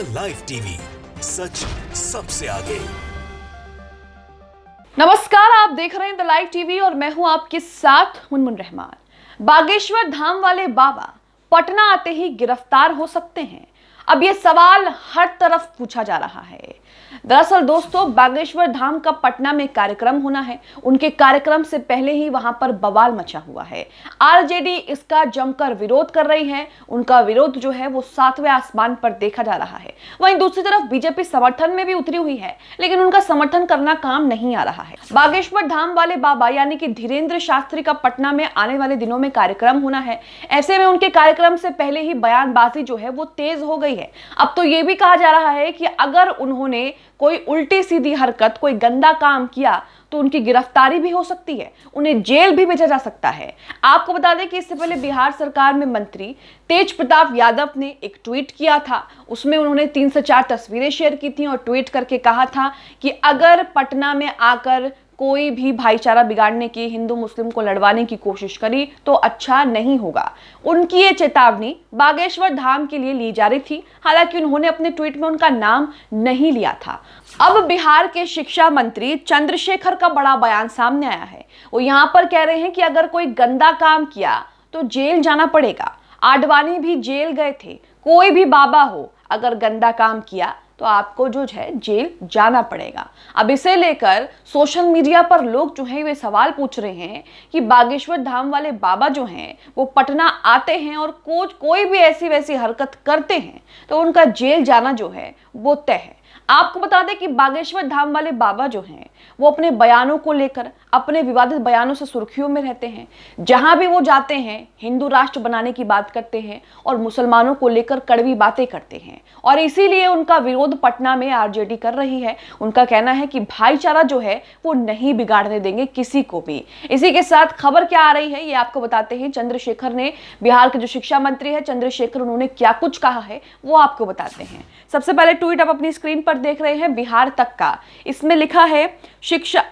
The live TV, सच सबसे आगे। नमस्कार, आप देख रहे हैं द लाइव टीवी और मैं हूं आपके साथ मुनमुन रहमान। बागेश्वर धाम वाले बाबा पटना आते ही गिरफ्तार हो सकते हैं। अब यह सवाल हर तरफ पूछा जा रहा है। दरअसल दोस्तों, बागेश्वर धाम का पटना में कार्यक्रम होना है। उनके कार्यक्रम से पहले ही वहां पर बवाल मचा हुआ है। आरजेडी इसका जमकर विरोध कर रही है। उनका विरोध जो है वो 7वें आसमान पर देखा जा रहा है। वहीं दूसरी तरफ बीजेपी समर्थन में भी उतरी हुई है, लेकिन उनका समर्थन करना काम नहीं आ रहा है। बागेश्वर धाम वाले बाबा यानी कि धीरेन्द्र शास्त्री का पटना में आने वाले दिनों में कार्यक्रम होना है। ऐसे में उनके कार्यक्रम से पहले ही बयानबाजी जो है वो तेज हो गई है। अब तो ये भी कहा जा रहा है कि अगर उन्होंने कोई उल्टी सीधी हरकत, कोई गंदा काम किया तो उनकी गिरफ्तारी भी हो सकती है, उन्हें जेल भी भेजा जा सकता है। आपको बता दें कि इससे पहले बिहार सरकार में मंत्री तेज प्रताप यादव ने एक ट्वीट किया था। उसमें उन्होंने 3 से 4 तस्वीरें शेयर की थी और ट्वीट करके कहा था कि अगर पटना में आकर कोई भी भाईचारा बिगाड़ने की, हिंदू मुस्लिम को लड़वाने की कोशिश करी तो अच्छा नहीं होगा। उनकी ये चेतावनी बागेश्वर धाम के लिए ली जा रही थी। हालांकि उन्होंने अपने ट्वीट में उनका नाम नहीं लिया था। अब बिहार के शिक्षा मंत्री चंद्रशेखर का बड़ा बयान सामने आया है। वो यहाँ पर कह रहे हैं कि अगर कोई गंदा काम किया तो जेल जाना पड़ेगा। आडवाणी भी जेल गए थे। कोई भी बाबा हो, अगर गंदा काम किया तो आपको जो है जेल जाना पड़ेगा। अब इसे लेकर सोशल मीडिया पर लोग जो है वे सवाल पूछ रहे हैं कि बागेश्वर धाम वाले बाबा जो हैं वो पटना आते हैं और कोई भी ऐसी वैसी हरकत करते हैं तो उनका जेल जाना जो है वो तय है। आपको बता दें कि बागेश्वर धाम वाले बाबा जो हैं वो अपने बयानों को लेकर, अपने विवादित बयानों से सुर्खियों में रहते हैं। जहां भी वो जाते हैं हिंदू राष्ट्र बनाने की बात करते हैं और मुसलमानों को लेकर कड़वी बातें करते हैं। और इसीलिए उनका विरोध पटना में आरजेडी कर रही है। उनका कहना है कि भाईचारा जो है वो नहीं बिगाड़ने देंगे किसी को भी। इसी के साथ खबर क्या आ रही है ये आपको बताते हैं। चंद्रशेखर ने, बिहार के जो शिक्षा मंत्री है चंद्रशेखर, उन्होंने क्या कुछ कहा है वो आपको बताते हैं। सबसे पहले ट्वीट आप अपनी स्क्रीन पर देख रहे हैं बिहार तक का। इसमें लिखा है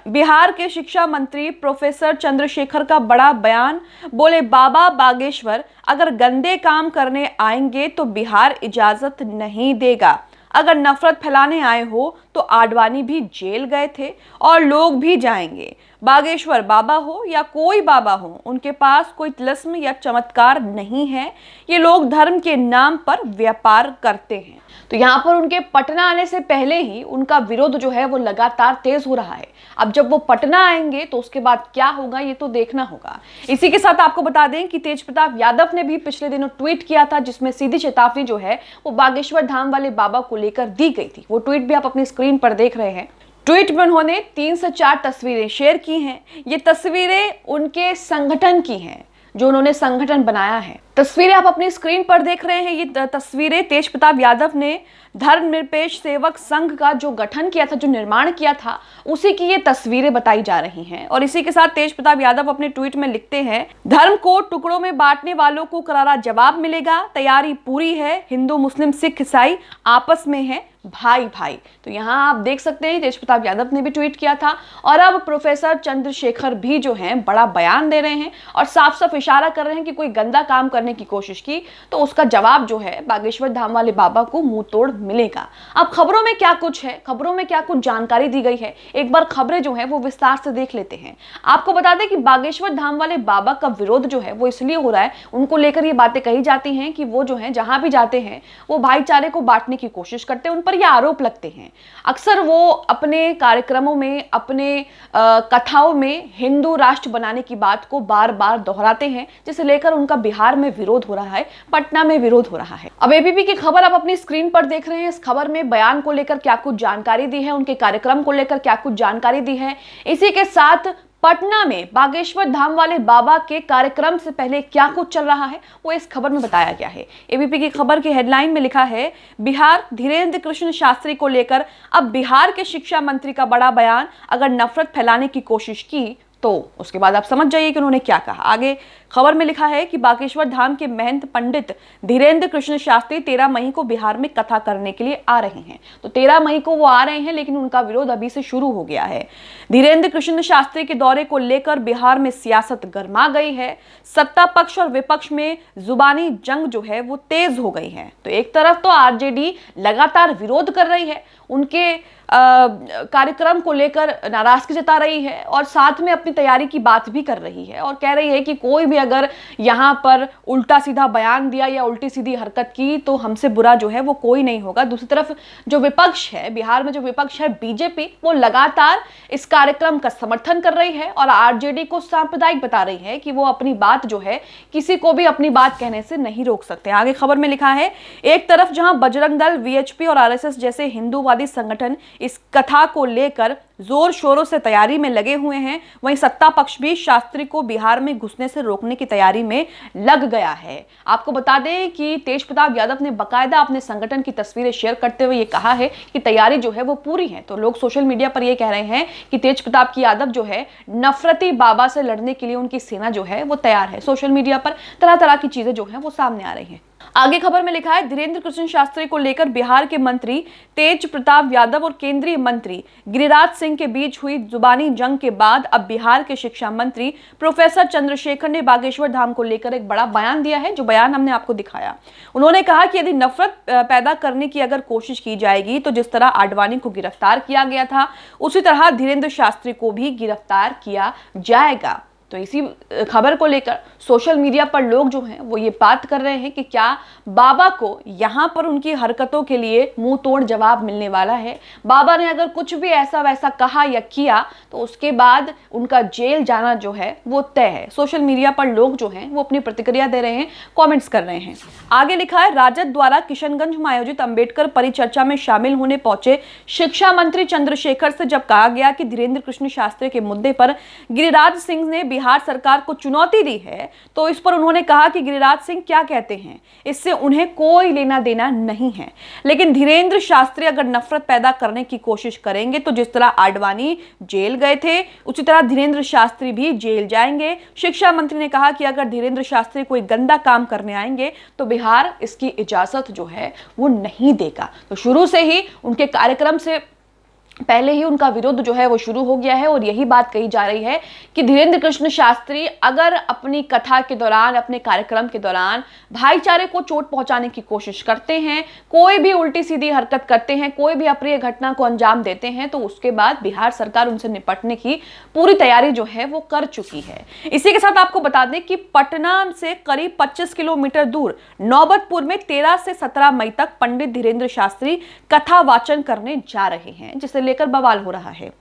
बिहार के शिक्षा मंत्री प्रोफेसर चंद्रशेखर का बड़ा बयान। बोले, बाबा बागेश्वर अगर गंदे काम करने आएंगे तो बिहार इजाजत नहीं देगा। अगर नफरत फैलाने आए हो तो आडवाणी भी जेल गए थे और लोग भी जाएंगे। बागेश्वर बाबा हो या कोई बाबा हो, उनके पास कोई तिलस्म या चमत्कार नहीं है। ये लोग धर्म के नाम पर व्यापार करते हैं। तो यहाँ पर उनके पटना आने से पहले ही उनका विरोध जो है वो लगातार तेज हो रहा है। अब जब वो पटना आएंगे तो उसके बाद क्या होगा ये तो देखना होगा। इसी के साथ आपको बता दें कि तेज प्रताप यादव ने भी पिछले दिनों ट्वीट किया था, जिसमें सीधी चेतावनी जो है वो बागेश्वर धाम वाले बाबा को लेकर दी गई थी। वो ट्वीट भी आप अपनी स्क्रीन पर देख रहे हैं। ट्वीट में उन्होंने 3 से 4 तस्वीरें शेयर की हैं। ये तस्वीरें उनके संगठन की हैं, जो उन्होंने संगठन बनाया है। तस्वीरें आप अपनी स्क्रीन पर देख रहे हैं। ये तस्वीरें तेज प्रताप यादव ने धर्मनिरपेक्ष सेवक संघ का जो गठन किया था, जो निर्माण किया था, उसी की ये तस्वीरें बताई जा रही हैं। और इसी के साथ तेज प्रताप यादव अपने ट्वीट में लिखते हैं, धर्म को टुकड़ों में बांटने वालों को करारा जवाब मिलेगा। तैयारी पूरी है। हिंदू मुस्लिम सिख ईसाई आपस में है भाई भाई। तो यहाँ आप देख सकते हैं तेज प्रताप यादव ने भी ट्वीट किया था। और अब प्रोफेसर चंद्रशेखर भी जो हैं बड़ा बयान दे रहे हैं और साफ साफ इशारा कर रहे हैं कि कोई गंदा काम करने की कोशिश की तो उसका जवाब जो है बागेश्वर धाम वाले बाबा को मुंह तोड़ मिलेगा। अब खबरों में क्या कुछ है, खबरों में क्या कुछ जानकारी दी गई है, एक बार खबरें जो है वो विस्तार से देख लेते हैं। आपको बता दें कि बागेश्वर धाम वाले बाबा का विरोध जो है वो इसलिए हो रहा है, उनको लेकर ये बातें कही जाती हैं कि वो जो है जहां भी जाते हैं वो भाईचारे को बांटने की कोशिश करते हैं। उन पर ये आरोप लगते हैं। अक्सर वो अपने कार्यक्रमों में, अपने कथाओं में हिंदू राष्ट्र बनाने की बात को बार बार दोहराते हैं, जिसे लेकर उनका बिहार में विरोध हो रहा है, पटना में विरोध हो रहा है। अब एबीपी की खबर आप अपनी स्क्रीन पर देख रहे हैं। इस खबर में बयान को लेकर क्या कुछ जानकारी दी है, उनके कार्यक्रम को लेकर क्या कुछ जानकारी दी है। इसी के साथ पटना में बागेश्वर धाम वाले बाबा के कार्यक्रम से पहले क्या कुछ चल रहा है वो इस खबर में बताया गया है। एबीपी की खबर की हेडलाइन में लिखा है, बिहार धीरेन्द्र कृष्ण शास्त्री को लेकर अब बिहार के शिक्षा मंत्री का बड़ा बयान। अगर नफरत फैलाने की कोशिश की तो उसके बाद आप समझ जाइए कि उन्होंने क्या कहा। आगे खबर में लिखा है कि बागेश्वर धाम के महंत पंडित धीरेन्द्र कृष्ण शास्त्री 13 मई को बिहार में कथा करने के लिए आ रहे हैं। तो 13 मई को वो आ रहे हैं, लेकिन उनका विरोध अभी से शुरू हो गया है। धीरेन्द्र कृष्ण शास्त्री के दौरे को लेकर बिहार में सियासत गर्मा गई है। सत्ता पक्ष और विपक्ष में जुबानी जंग जो है वो तेज हो गई है। तो एक तरफ तो आरजेडी लगातार विरोध कर रही है, उनके कार्यक्रम को लेकर नाराजगी जता रही है और साथ में अपनी तैयारी की बात भी कर रही है और कह रही है कि कोई भी अगर यहाँ पर उल्टा सीधा बयान दिया या उल्टी सीधी हरकत की तो हमसे बुरा जो है वो कोई नहीं होगा। दूसरी तरफ जो विपक्ष है, बिहार में जो विपक्ष है बीजेपी, वो लगातार इस कार्यक्रम का समर्थन कर रही है और आरजेडी को सांप्रदायिक बता रही है कि वो अपनी बात जो है किसी को भी अपनी बात कहने से नहीं रोक सकते। आगे खबर में लिखा है, एक तरफ जहां बजरंग दल, वीएचपी और आरएसएस जैसे हिंदूवादी संगठन इस कथा को लेकर जोर शोरों से तैयारी में लगे हुए हैं, वहीं सत्ता पक्ष भी शास्त्री को बिहार में घुसने से रोकने की तैयारी में लग गया है। आपको बता दें कि तेज प्रताप यादव ने बकायदा अपने संगठन की तस्वीरें शेयर करते हुए ये कहा है कि तैयारी जो है वो पूरी है। तो लोग सोशल मीडिया पर ये कह रहे हैं कि तेज प्रताप की यादव जो है नफरती बाबा से लड़ने के लिए उनकी सेना जो है वो तैयार है। सोशल मीडिया पर तरह तरह की चीजें जो है वो सामने आ रही हैं। आगे खबर में लिखा है, धीरेन्द्र कृष्ण शास्त्री को लेकर बिहार के मंत्री तेज प्रताप यादव और केंद्रीय मंत्री गिरिराज सिंह के बीच हुई जुबानी जंग के बाद अब बिहार के शिक्षा मंत्री प्रोफेसर चंद्रशेखर ने बागेश्वर धाम को लेकर एक बड़ा बयान दिया है, जो बयान हमने आपको दिखाया। उन्होंने कहा कि यदि नफरत पैदा करने की अगर कोशिश की जाएगी तो जिस तरह आडवाणी को गिरफ्तार किया गया था उसी तरह धीरेन्द्र शास्त्री को भी गिरफ्तार किया जाएगा। तो इसी खबर को लेकर सोशल मीडिया पर लोग जो हैं वो ये बात कर रहे हैं कि क्या बाबा को यहाँ पर उनकी हरकतों के लिए मुंह तोड़ जवाब मिलने वाला है। बाबा ने अगर कुछ भी ऐसा वैसा कहा या किया तो उसके बाद उनका जेल जाना जो है वो तय है। सोशल मीडिया पर लोग जो हैं वो अपनी प्रतिक्रिया दे रहे हैं, कॉमेंट्स कर रहे हैं। आगे लिखा है, राजद द्वारा किशनगंज में आयोजित अंबेडकर परिचर्चा में शामिल होने पहुंचे शिक्षा मंत्री चंद्रशेखर से जब कहा गया कि धीरेन्द्र कृष्ण शास्त्री के मुद्दे पर गिरिराज सिंह ने बिहार सरकार को चुनौती दी है, तो इस पर उन्होंने कहा कि गिरिराज सिंह क्या कहते हैं इससे उन्हें कोई लेना देना नहीं है, लेकिन धीरेन्द्र शास्त्री अगर नफरत पैदा करने की कोशिश करेंगे तो जिस तरह आडवाणी जेल गए थे उसी तरह धीरेन्द्र शास्त्री भी जेल जाएंगे। शिक्षा मंत्री ने कहा कि अगर धीरेन्द्र शास्त्री कोई गंदा काम करने आएंगे तो बिहार इसकी इजाजत जो है वो नहीं देगा। तो शुरू से ही उनके कार्यक्रम से पहले ही उनका विरोध जो है वो शुरू हो गया है और यही बात कही जा रही है कि धीरेन्द्र कृष्ण शास्त्री अगर अपनी कथा के दौरान, अपने कार्यक्रम के दौरान भाईचारे को चोट पहुंचाने की कोशिश करते हैं, कोई भी उल्टी सीधी हरकत करते हैं, कोई भी अप्रिय घटना को अंजाम देते हैं, तो उसके बाद बिहार सरकार उनसे निपटने की पूरी तैयारी जो है वो कर चुकी है। इसी के साथ आपको बता दें कि पटना से करीब 25 किलोमीटर दूर नौबतपुर में 13 से 17 मई तक पंडित धीरेन्द्र शास्त्री कथा वाचन करने जा रहे हैं, जिसे लेकर बवाल हो रहा है।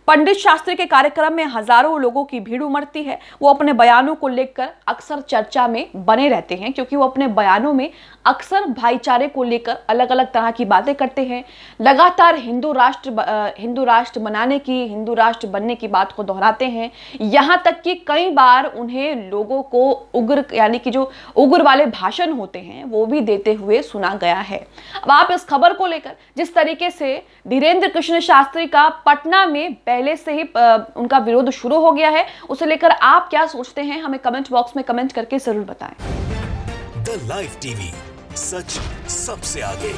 पंडित शास्त्री के कार्यक्रम में हजारों लोगों की भीड़ उमड़ती है। वो अपने बयानों को लेकर अक्सर चर्चा में बने रहते हैं क्योंकि वो अपने बयानों में अक्सर भाईचारे को लेकर अलग अलग तरह की बातें करते हैं। लगातार हिंदू राष्ट्र बनाने की, हिंदू राष्ट्र बनने की बात को दोहराते हैं। यहाँ तक कि कई बार उन्हें लोगों को उग्र, यानी कि जो उग्र वाले भाषण होते हैं वो भी देते हुए सुना गया है। अब आप इस खबर को लेकर जिस तरीके से धीरेन्द्र कृष्ण शास्त्री का पटना में पहले से ही उनका विरोध शुरू हो गया है, उसे लेकर आप क्या सोचते हैं हमें कमेंट बॉक्स में कमेंट करके जरूर बताएं। द लाइव टीवी, सच सबसे आगे।